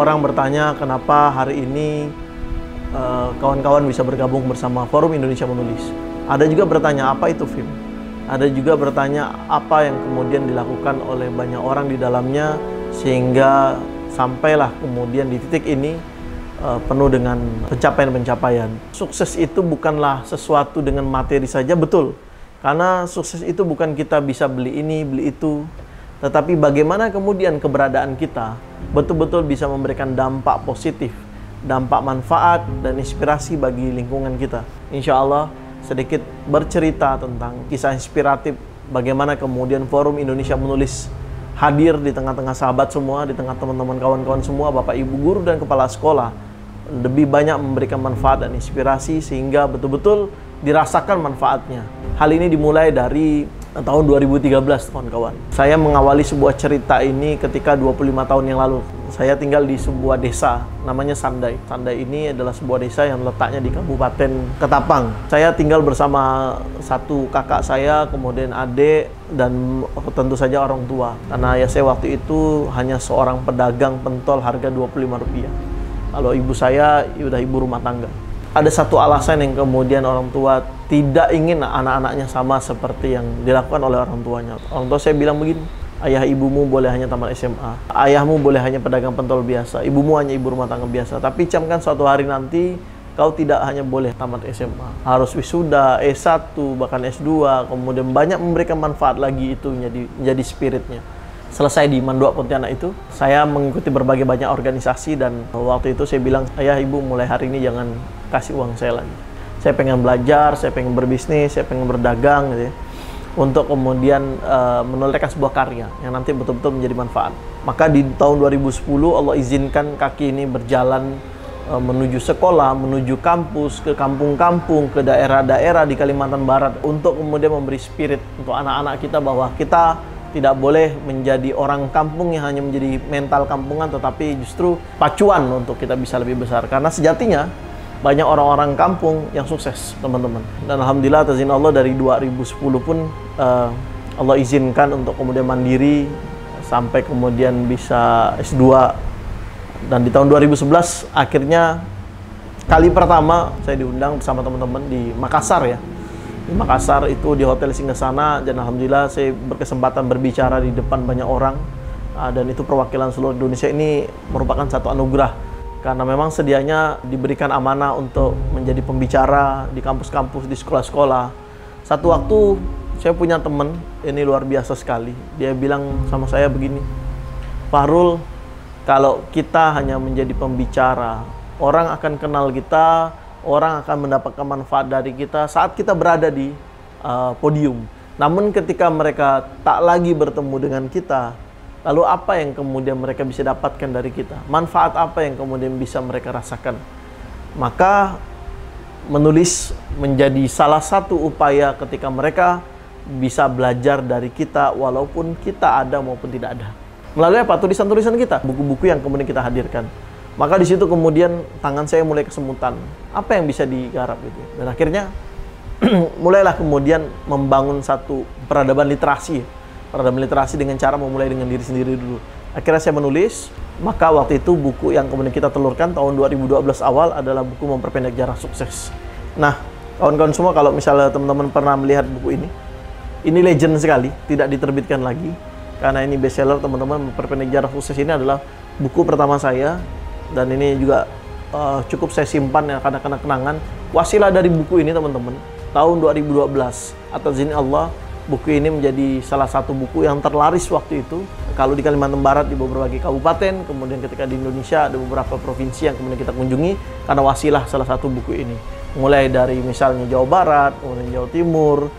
orang bertanya kenapa hari ini kawan-kawan bisa bergabung bersama Forum Indonesia Menulis. Ada juga bertanya apa itu film. Ada juga bertanya apa yang kemudian dilakukan oleh banyak orang di dalamnya sehingga sampailah kemudian di titik ini penuh dengan pencapaian-pencapaian. Sukses itu bukanlah sesuatu dengan materi saja, betul. Karena sukses itu bukan kita bisa beli ini, beli itu. Tetapi bagaimana kemudian keberadaan kita betul-betul bisa memberikan dampak positif, dampak manfaat dan inspirasi bagi lingkungan kita. Insya Allah sedikit bercerita tentang kisah inspiratif bagaimana kemudian Forum Indonesia Menulis hadir di tengah-tengah sahabat semua, di tengah teman-teman kawan-kawan semua, Bapak Ibu guru dan kepala sekolah, lebih banyak memberikan manfaat dan inspirasi sehingga betul-betul dirasakan manfaatnya. Hal ini dimulai dari tahun 2013, kawan-kawan. Saya mengawali sebuah cerita ini ketika 25 tahun yang lalu. Saya tinggal di sebuah desa, namanya Sandai. Sandai ini adalah sebuah desa yang letaknya di Kabupaten Ketapang. Saya tinggal bersama satu kakak saya, kemudian adik, dan tentu saja orang tua. Karena ya saya waktu itu hanya seorang pedagang pentol harga Rp25. Kalau ibu saya udah ibu rumah tangga. Ada satu alasan yang kemudian orang tua tidak ingin anak-anaknya sama seperti yang dilakukan oleh orang tuanya. Orang tua saya bilang begini, ayah ibumu boleh hanya tamat SMA, ayahmu boleh hanya pedagang pentol biasa, ibumu hanya ibu rumah tangga biasa. Tapi camkan suatu hari nanti kau tidak hanya boleh tamat SMA, harus wisuda, S1, bahkan S2, kemudian banyak memberikan manfaat lagi itu menjadi spiritnya. Selesai di Mandua Pontianak itu, saya mengikuti berbagai banyak organisasi dan waktu itu saya bilang, ayah ibu mulai hari ini jangan kasih uang saya lagi. Saya pengen belajar, saya pengen berbisnis, saya pengen berdagang gitu ya, untuk kemudian menolakkan sebuah karya yang nanti betul-betul menjadi manfaat. Maka di tahun 2010 Allah izinkan kaki ini berjalan menuju sekolah, menuju kampus, ke kampung-kampung, ke daerah-daerah di Kalimantan Barat untuk kemudian memberi spirit untuk anak-anak kita bahwa kita tidak boleh menjadi orang kampung yang hanya menjadi mental kampungan, tetapi justru pacuan untuk kita bisa lebih besar. Karena sejatinya banyak orang-orang kampung yang sukses, teman-teman. Dan alhamdulillah atas izin Allah dari 2010 pun Allah izinkan untuk kemudian mandiri sampai kemudian bisa S2. Dan di tahun 2011 akhirnya kali pertama saya diundang bersama teman-teman di Makassar ya. Di Makassar itu di Hotel Singgasana, dan alhamdulillah saya berkesempatan berbicara di depan banyak orang, dan itu perwakilan seluruh Indonesia. Ini merupakan satu anugerah karena memang sedianya diberikan amanah untuk menjadi pembicara di kampus-kampus, di sekolah-sekolah. Satu waktu saya punya teman, ini luar biasa sekali, dia bilang sama saya begini, Fahrul, kalau kita hanya menjadi pembicara, orang akan kenal kita, orang akan mendapatkan manfaat dari kita saat kita berada di podium. Namun ketika mereka tak lagi bertemu dengan kita, lalu apa yang kemudian mereka bisa dapatkan dari kita? Manfaat apa yang kemudian bisa mereka rasakan? Maka menulis menjadi salah satu upaya ketika mereka bisa belajar dari kita walaupun kita ada maupun tidak ada. Melalui apa? Tulisan-tulisan kita, buku-buku yang kemudian kita hadirkan. Maka di situ kemudian tangan saya mulai kesemutan. Apa yang bisa digarap gitu. Dan akhirnya mulailah kemudian membangun satu peradaban literasi. Peradaban literasi dengan cara memulai dengan diri sendiri dulu. Akhirnya saya menulis, maka waktu itu buku yang kemudian kita telurkan tahun 2012 awal adalah buku Memperpendek Jarak Sukses. Nah, kawan-kawan semua kalau misalnya teman-teman pernah melihat buku ini legend sekali, tidak diterbitkan lagi. Karena ini bestseller, teman-teman. Memperpendek Jarak Sukses ini adalah buku pertama saya. Dan ini juga cukup saya simpan ya, karena kenangan. Wasilah dari buku ini teman-teman, tahun 2012 atas izin Allah, buku ini menjadi salah satu buku yang terlaris waktu itu. Kalau di Kalimantan Barat di beberapa kabupaten, kemudian ketika di Indonesia ada beberapa provinsi yang kemudian kita kunjungi karena wasilah salah satu buku ini. Mulai dari misalnya Jawa Barat, kemudian Jawa Timur,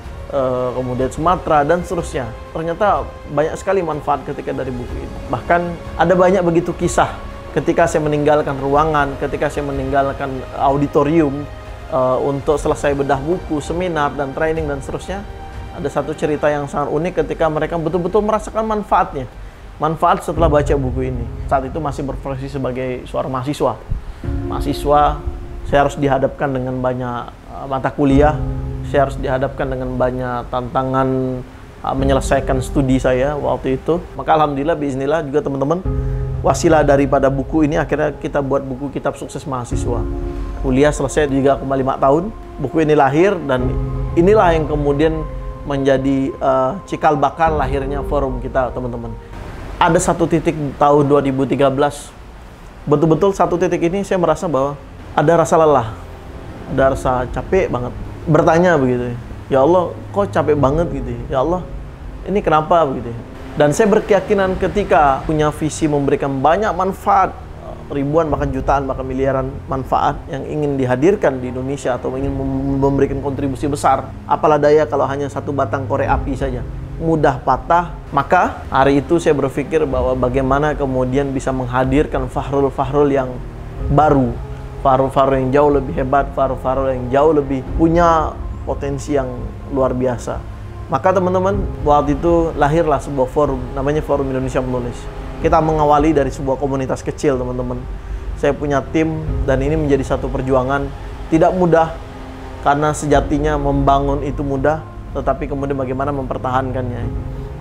kemudian Sumatera dan seterusnya. Ternyata banyak sekali manfaat ketika dari buku ini. Bahkan ada banyak begitu kisah ketika saya meninggalkan ruangan, ketika saya meninggalkan auditorium untuk selesai bedah buku, seminar, dan training, dan seterusnya. Ada satu cerita yang sangat unik ketika mereka betul-betul merasakan manfaatnya. Manfaat setelah baca buku ini. Saat itu masih berprofesi sebagai seorang mahasiswa. Mahasiswa, saya harus dihadapkan dengan banyak mata kuliah, saya harus dihadapkan dengan banyak tantangan menyelesaikan studi saya waktu itu. Maka alhamdulillah, biiznillah juga teman-teman, wasilah daripada buku ini akhirnya kita buat buku Kitab Sukses Mahasiswa. Kuliah selesai 3,5 tahun, buku ini lahir, dan inilah yang kemudian menjadi cikal bakal lahirnya forum kita, teman-teman. Ada satu titik tahun 2013, betul-betul satu titik ini saya merasa bahwa ada rasa lelah, ada rasa capek banget. Bertanya begitu, ya Allah, kok capek banget gitu ya Allah, ini kenapa begitu. Dan saya berkeyakinan ketika punya visi memberikan banyak manfaat, ribuan bahkan jutaan bahkan miliaran manfaat yang ingin dihadirkan di Indonesia atau ingin memberikan kontribusi besar, apalah daya kalau hanya satu batang korek api saja mudah patah. Maka hari itu saya berpikir bahwa bagaimana kemudian bisa menghadirkan fahrul-fahrul yang baru, fahrul-fahrul yang jauh lebih hebat, fahrul-fahrul yang jauh lebih punya potensi yang luar biasa. Maka teman-teman, waktu itu lahirlah sebuah forum, namanya Forum Indonesia Menulis. Kita mengawali dari sebuah komunitas kecil, teman-teman. Saya punya tim, dan ini menjadi satu perjuangan. Tidak mudah, karena sejatinya membangun itu mudah, tetapi kemudian bagaimana mempertahankannya.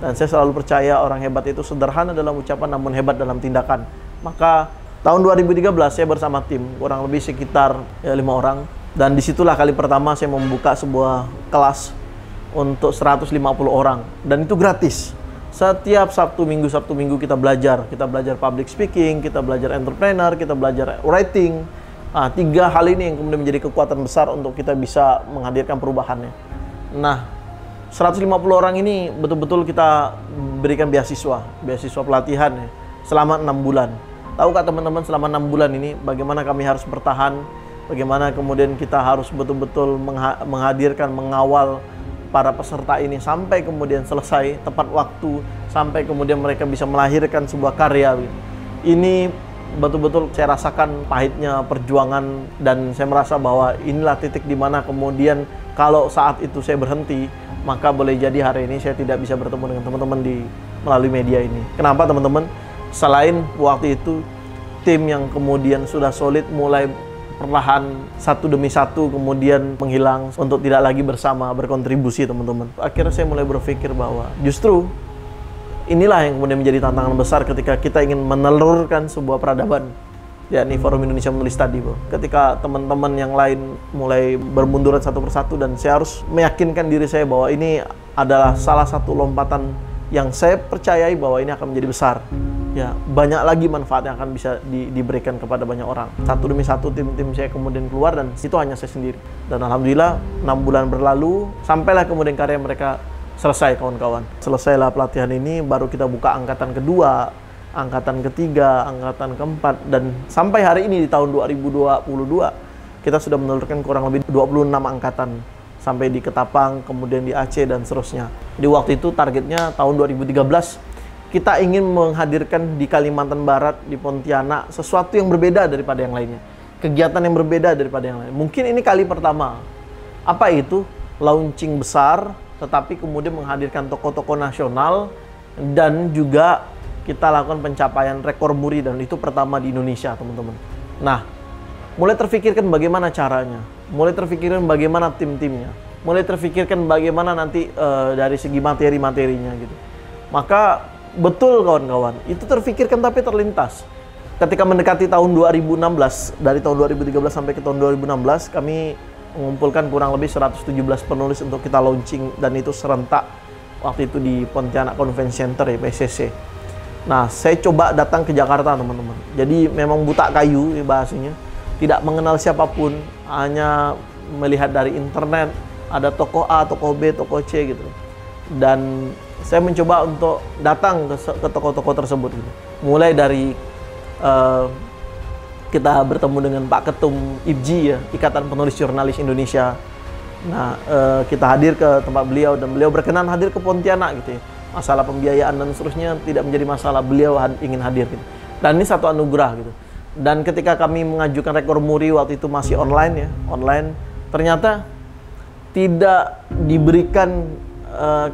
Dan saya selalu percaya orang hebat itu sederhana dalam ucapan, namun hebat dalam tindakan. Maka tahun 2013 saya bersama tim, kurang lebih sekitar 5 orang. Dan disitulah kali pertama saya membuka sebuah kelas untuk 150 orang, dan itu gratis. Setiap Sabtu Minggu kita belajar public speaking, kita belajar entrepreneur, kita belajar writing. Nah, 3 hal ini yang kemudian menjadi kekuatan besar untuk kita bisa menghadirkan perubahannya. Nah, 150 orang ini betul-betul kita berikan beasiswa pelatihan ya, selama 6 bulan. Tahukah teman-teman, selama 6 bulan ini bagaimana kami harus bertahan, bagaimana kemudian kita harus betul-betul menghadirkan, mengawal para peserta ini sampai kemudian selesai tepat waktu, sampai kemudian mereka bisa melahirkan sebuah karya. Ini betul-betul saya rasakan pahitnya perjuangan, dan saya merasa bahwa inilah titik di mana kemudian kalau saat itu saya berhenti, maka boleh jadi hari ini saya tidak bisa bertemu dengan teman-teman melalui media ini. Kenapa teman-teman? Selain waktu itu tim yang kemudian sudah solid mulai perlahan satu demi satu kemudian menghilang untuk tidak lagi bersama berkontribusi, teman-teman. Akhirnya saya mulai berpikir bahwa justru inilah yang kemudian menjadi tantangan besar ketika kita ingin menelurkan sebuah peradaban, yakni Forum Indonesia Menulis tadi, bro. Ketika teman-teman yang lain mulai bermunduran satu persatu, dan saya harus meyakinkan diri saya bahwa ini adalah salah satu lompatan yang saya percayai bahwa ini akan menjadi besar. Ya, banyak lagi manfaat yang akan bisa diberikan kepada banyak orang. Satu demi satu tim-tim saya kemudian keluar, dan itu hanya saya sendiri. Dan alhamdulillah 6 bulan berlalu, sampailah kemudian karya mereka selesai, kawan-kawan. Selesailah pelatihan ini, baru kita buka angkatan kedua, angkatan ketiga, angkatan keempat, dan sampai hari ini di tahun 2022 kita sudah menelurkan kurang lebih 26 angkatan sampai di Ketapang, kemudian di Aceh, dan seterusnya. Di waktu itu targetnya tahun 2013 kita ingin menghadirkan di Kalimantan Barat, di Pontianak, sesuatu yang berbeda daripada yang lainnya. Kegiatan yang berbeda daripada yang lain. Mungkin ini kali pertama. Apa itu? Launching besar, tetapi kemudian menghadirkan tokoh-tokoh nasional, dan juga kita lakukan pencapaian rekor muri, dan itu pertama di Indonesia, teman-teman. Nah, mulai terfikirkan bagaimana caranya, mulai terfikirkan bagaimana tim-timnya, mulai terfikirkan bagaimana nanti dari segi materi-materinya gitu. Maka betul kawan-kawan, itu terfikirkan tapi terlintas. Ketika mendekati tahun 2016, dari tahun 2013 sampai ke tahun 2016, kami mengumpulkan kurang lebih 117 penulis untuk kita launching, dan itu serentak waktu itu di Pontianak Convention Center ya, PCC. Nah, saya coba datang ke Jakarta, teman-teman. Jadi memang buta kayu ya bahasanya, tidak mengenal siapapun, hanya melihat dari internet, ada tokoh A, tokoh B, tokoh C gitu. Dan saya mencoba untuk datang ke tokoh-tokoh tersebut gitu. Mulai dari kita bertemu dengan Pak Ketum IPJI ya, Ikatan Penulis Jurnalis Indonesia. Nah, kita hadir ke tempat beliau, dan beliau berkenan hadir ke Pontianak gitu ya. Masalah pembiayaan dan seterusnya tidak menjadi masalah, beliau ingin hadir gitu. Dan ini satu anugerah gitu. Dan ketika kami mengajukan rekor muri waktu itu masih online ya, online, ternyata tidak diberikan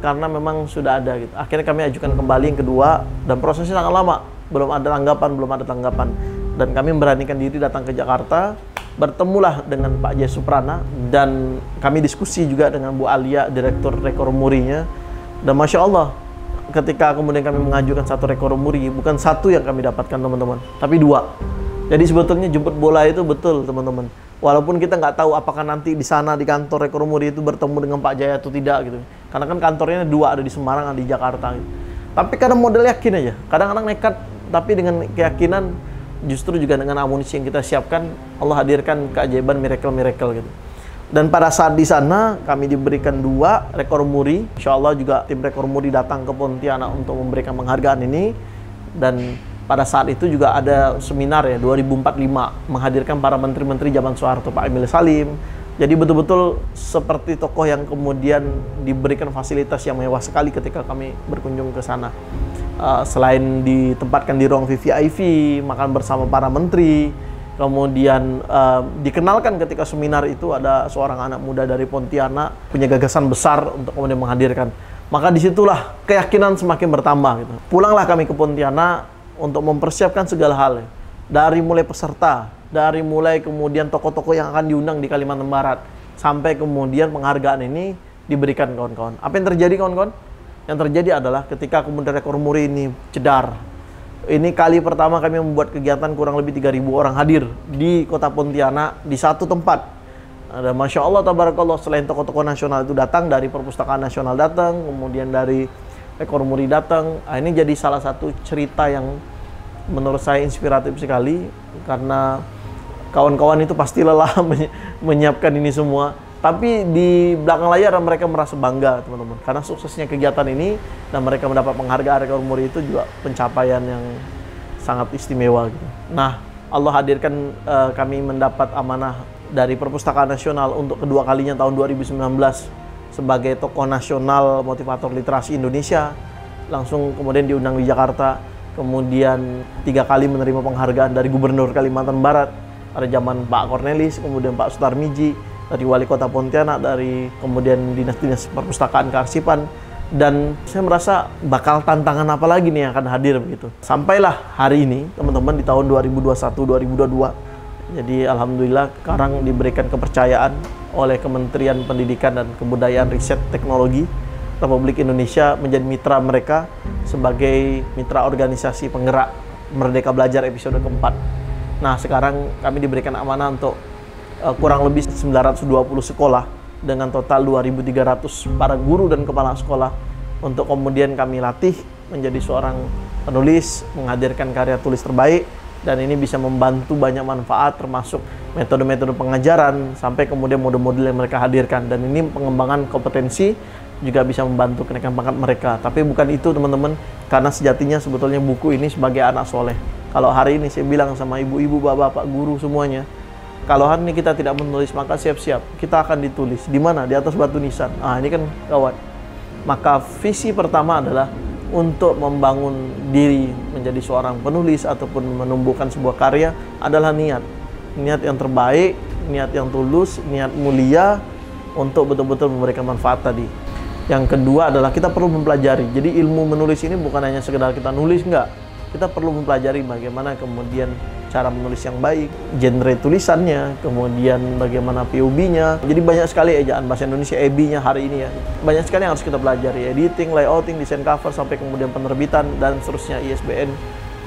karena memang sudah ada gitu. Akhirnya kami ajukan kembali yang kedua, dan prosesnya sangat lama, belum ada tanggapan. Dan kami memberanikan diri datang ke Jakarta, bertemulah dengan Pak Jaya Suprana, dan kami diskusi juga dengan Bu Alia, direktur rekor murinya. Dan Masya Allah, ketika kemudian kami mengajukan satu rekor muri, bukan satu yang kami dapatkan teman-teman, tapi dua. Jadi sebetulnya jemput bola itu betul teman-teman. Walaupun kita nggak tahu apakah nanti di sana di kantor rekor muri itu bertemu dengan Pak Jaya atau tidak gitu. Karena kan kantornya dua, ada di Semarang, ada di Jakarta gitu. Tapi kadang model yakin aja, kadang-kadang nekat, tapi dengan keyakinan justru juga dengan amunisi yang kita siapkan, Allah hadirkan keajaiban miracle-miracle gitu. Dan pada saat di sana kami diberikan dua rekor muri. Insya Allah juga tim rekor muri datang ke Pontianak untuk memberikan penghargaan ini. Dan pada saat itu juga ada seminar ya 2045 menghadirkan para menteri-menteri zaman Soeharto, Pak Emil Salim. Jadi betul-betul seperti tokoh yang kemudian diberikan fasilitas yang mewah sekali ketika kami berkunjung ke sana. Selain ditempatkan di ruang VVIP, makan bersama para menteri, kemudian dikenalkan ketika seminar itu ada seorang anak muda dari Pontianak punya gagasan besar untuk kemudian menghadirkan. Maka disitulah keyakinan semakin bertambah gitu. Pulanglah kami ke Pontianak untuk mempersiapkan segala hal, dari mulai peserta, dari mulai kemudian tokoh-tokoh yang akan diundang di Kalimantan Barat, sampai kemudian penghargaan ini diberikan kawan-kawan. Apa yang terjadi kawan-kawan? Yang terjadi adalah ketika kemudian rekor muri ini cedar. Ini kali pertama kami membuat kegiatan kurang lebih 3.000 orang hadir di kota Pontianak di satu tempat. Dan Masya Allah, tabarakallah, selain tokoh-tokoh nasional itu datang, dari Perpustakaan Nasional datang, kemudian dari rekor muri datang. Nah, ini jadi salah satu cerita yang menurut saya inspiratif sekali, karena kawan-kawan itu pasti lelah menyiapkan ini semua. Tapi di belakang layar mereka merasa bangga teman-teman, karena suksesnya kegiatan ini dan mereka mendapat penghargaan rekor muri itu juga pencapaian yang sangat istimewa gitu. Nah, Allah hadirkan kami mendapat amanah dari Perpustakaan Nasional untuk kedua kalinya tahun 2019 sebagai tokoh nasional motivator literasi Indonesia. Langsung kemudian diundang di Jakarta, kemudian 3 kali menerima penghargaan dari Gubernur Kalimantan Barat pada zaman Pak Cornelis, kemudian Pak Sutarmiji, dari Wali Kota Pontianak, dari kemudian dinas-dinas perpustakaan kearsipan. Dan saya merasa bakal tantangan apa lagi nih yang akan hadir begitu. Sampailah hari ini teman-teman di tahun 2021-2022. Jadi alhamdulillah sekarang diberikan kepercayaan oleh Kementerian Pendidikan dan Kebudayaan Riset Teknologi Republik Indonesia menjadi mitra mereka sebagai mitra organisasi penggerak Merdeka Belajar episode keempat. Nah, sekarang kami diberikan amanah untuk kurang lebih 920 sekolah dengan total 2.300 para guru dan kepala sekolah untuk kemudian kami latih menjadi seorang penulis, menghadirkan karya tulis terbaik, dan ini bisa membantu banyak manfaat termasuk metode-metode pengajaran sampai kemudian model-model yang mereka hadirkan. Dan ini pengembangan kompetensi juga bisa membantu kenaikan pangkat mereka. Tapi bukan itu teman-teman, karena sejatinya sebetulnya buku ini sebagai anak soleh. Kalau hari ini saya bilang sama ibu-ibu, bapak-bapak, guru semuanya, kalau hari ini kita tidak menulis, maka siap-siap kita akan ditulis. Di mana? Di atas batu nisan. Ah, ini kan kawan. Maka visi pertama adalah untuk membangun diri menjadi seorang penulis ataupun menumbuhkan sebuah karya adalah niat. Niat yang terbaik, niat yang tulus, niat mulia untuk betul-betul memberikan manfaat tadi. Yang kedua adalah kita perlu mempelajari. Jadi ilmu menulis ini bukan hanya sekedar kita nulis, enggak. Kita perlu mempelajari bagaimana kemudian cara menulis yang baik, genre tulisannya, kemudian bagaimana POB-nya. Jadi banyak sekali ejaan bahasa Indonesia EB-nya hari ini ya. Banyak sekali yang harus kita pelajari, editing, layouting, desain cover, sampai kemudian penerbitan, dan seterusnya ISBN.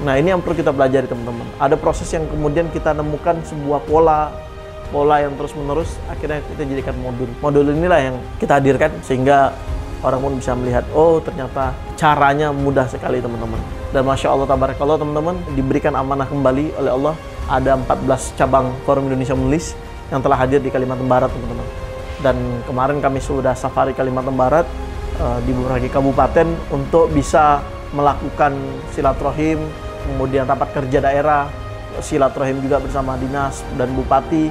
Nah, ini yang perlu kita pelajari teman-teman. Ada proses yang kemudian kita nemukan sebuah pola yang terus-menerus, akhirnya kita jadikan modul. Modul inilah yang kita hadirkan sehingga orang pun bisa melihat, oh ternyata caranya mudah sekali teman-teman. Dan Masya Allah, tabarakallah teman-teman, diberikan amanah kembali oleh Allah. Ada 14 cabang Forum Indonesia Menulis yang telah hadir di Kalimantan Barat teman-teman. Dan kemarin kami sudah safari Kalimantan Barat di beberapa kabupaten untuk bisa melakukan silaturahim, kemudian rapat kerja daerah, silaturahim juga bersama dinas dan bupati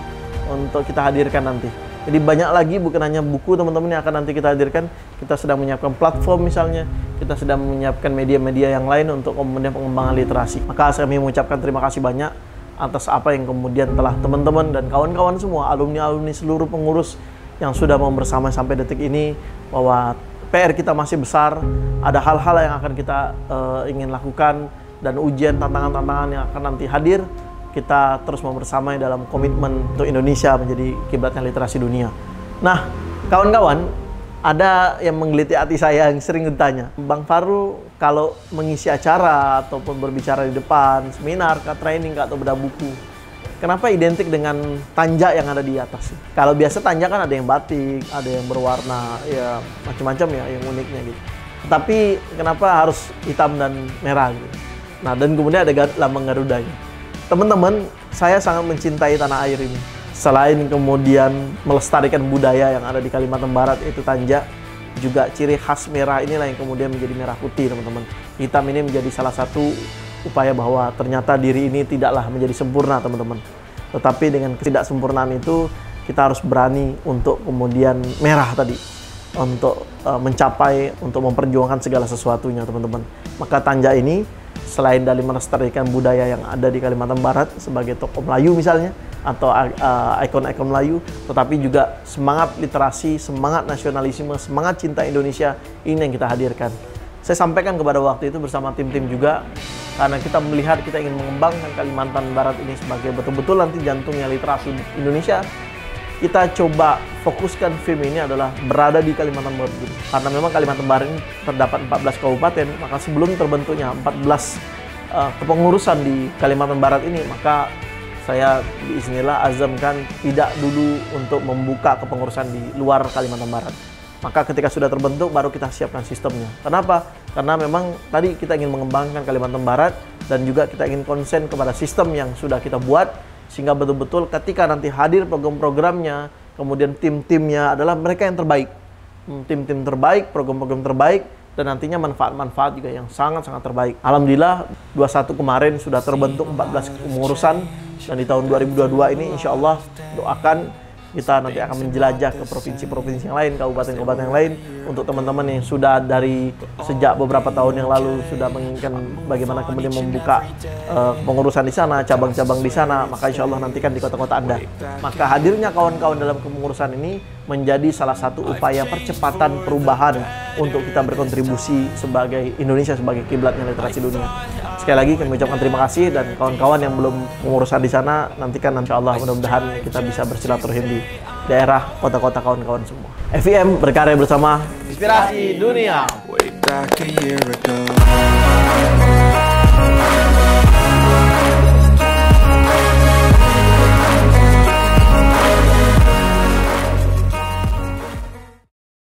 untuk kita hadirkan nanti. Jadi banyak lagi, bukan hanya buku teman-teman yang akan nanti kita hadirkan. Kita sedang menyiapkan platform misalnya, kita sedang menyiapkan media-media yang lain untuk kemudian pengembangan literasi. Maka kami mengucapkan terima kasih banyak atas apa yang kemudian telah teman-teman dan kawan-kawan semua, alumni-alumni seluruh pengurus yang sudah mau bersama sampai detik ini, bahwa PR kita masih besar, ada hal-hal yang akan kita ingin lakukan, dan ujian tantangan-tantangan yang akan nanti hadir. Kita terus membersamai dalam komitmen untuk Indonesia menjadi kiblatnya literasi dunia. Nah, kawan-kawan, Ada yang menggeliti hati saya yang sering ditanya, Bang Faru kalau mengisi acara ataupun berbicara di depan, seminar, training, atau bedah buku, kenapa identik dengan tanja yang ada di atas? Kalau biasa tanja kan ada yang batik, ada yang berwarna, ya macam-macam ya yang uniknya gitu. Tapi kenapa harus hitam dan merah gitu? Nah, dan kemudian ada lambang Garudanya. Teman-teman, saya sangat mencintai tanah air ini. Selain kemudian melestarikan budaya yang ada di Kalimantan Barat, yaitu tanja, juga ciri khas merah inilah yang kemudian menjadi merah putih, teman-teman. Hitam ini menjadi salah satu upaya bahwa ternyata diri ini tidaklah menjadi sempurna, teman-teman. Tetapi dengan ketidaksempurnaan itu, kita harus berani untuk kemudian merah tadi. Untuk mencapai, untuk memperjuangkan segala sesuatunya, teman-teman. Maka tanja ini, selain dari melestarikan budaya yang ada di Kalimantan Barat, sebagai tokoh Melayu misalnya, atau ikon-ikon Melayu, tetapi juga semangat literasi, semangat nasionalisme, semangat cinta Indonesia, ini yang kita hadirkan. Saya sampaikan kepada waktu itu bersama tim-tim juga, karena kita melihat kita ingin mengembangkan Kalimantan Barat ini sebagai betul-betul nanti jantungnya literasi Indonesia. Kita coba fokuskan film ini adalah berada di Kalimantan Barat dulu. Karena memang Kalimantan Barat ini terdapat 14 kabupaten, maka sebelum terbentuknya 14 kepengurusan di Kalimantan Barat ini, maka saya biiznillah azamkan tidak dulu untuk membuka kepengurusan di luar Kalimantan Barat. Maka ketika sudah terbentuk, baru kita siapkan sistemnya. Kenapa? Karena memang tadi kita ingin mengembangkan Kalimantan Barat, dan juga kita ingin konsen kepada sistem yang sudah kita buat, sehingga betul-betul ketika nanti hadir program-programnya, kemudian tim-timnya adalah mereka yang terbaik. Tim-tim terbaik, program-program terbaik, dan nantinya manfaat-manfaat juga yang sangat-sangat terbaik. Alhamdulillah, 21 kemarin sudah terbentuk 14 kepengurusan. Dan di tahun 2022 ini insya Allah doakan kita nanti akan menjelajah ke provinsi-provinsi yang lain, kabupaten-kabupaten yang lain, untuk teman-teman yang sudah dari sejak beberapa tahun yang lalu sudah menginginkan bagaimana kemudian membuka pengurusan di sana, cabang-cabang di sana, maka insya Allah nantikan di kota-kota Anda. Maka hadirnya kawan-kawan dalam kepengurusan ini menjadi salah satu upaya percepatan perubahan untuk kita berkontribusi sebagai Indonesia sebagai kiblatnya literasi dunia. Sekali lagi kami ucapkan terima kasih, dan kawan-kawan yang belum pengurusan di sana, nantikan insya Allah mudah-mudahan kita bisa bersilaturahim di daerah kota-kota kawan-kawan semua. FIM berkarya bersama Inspirasi Dunia.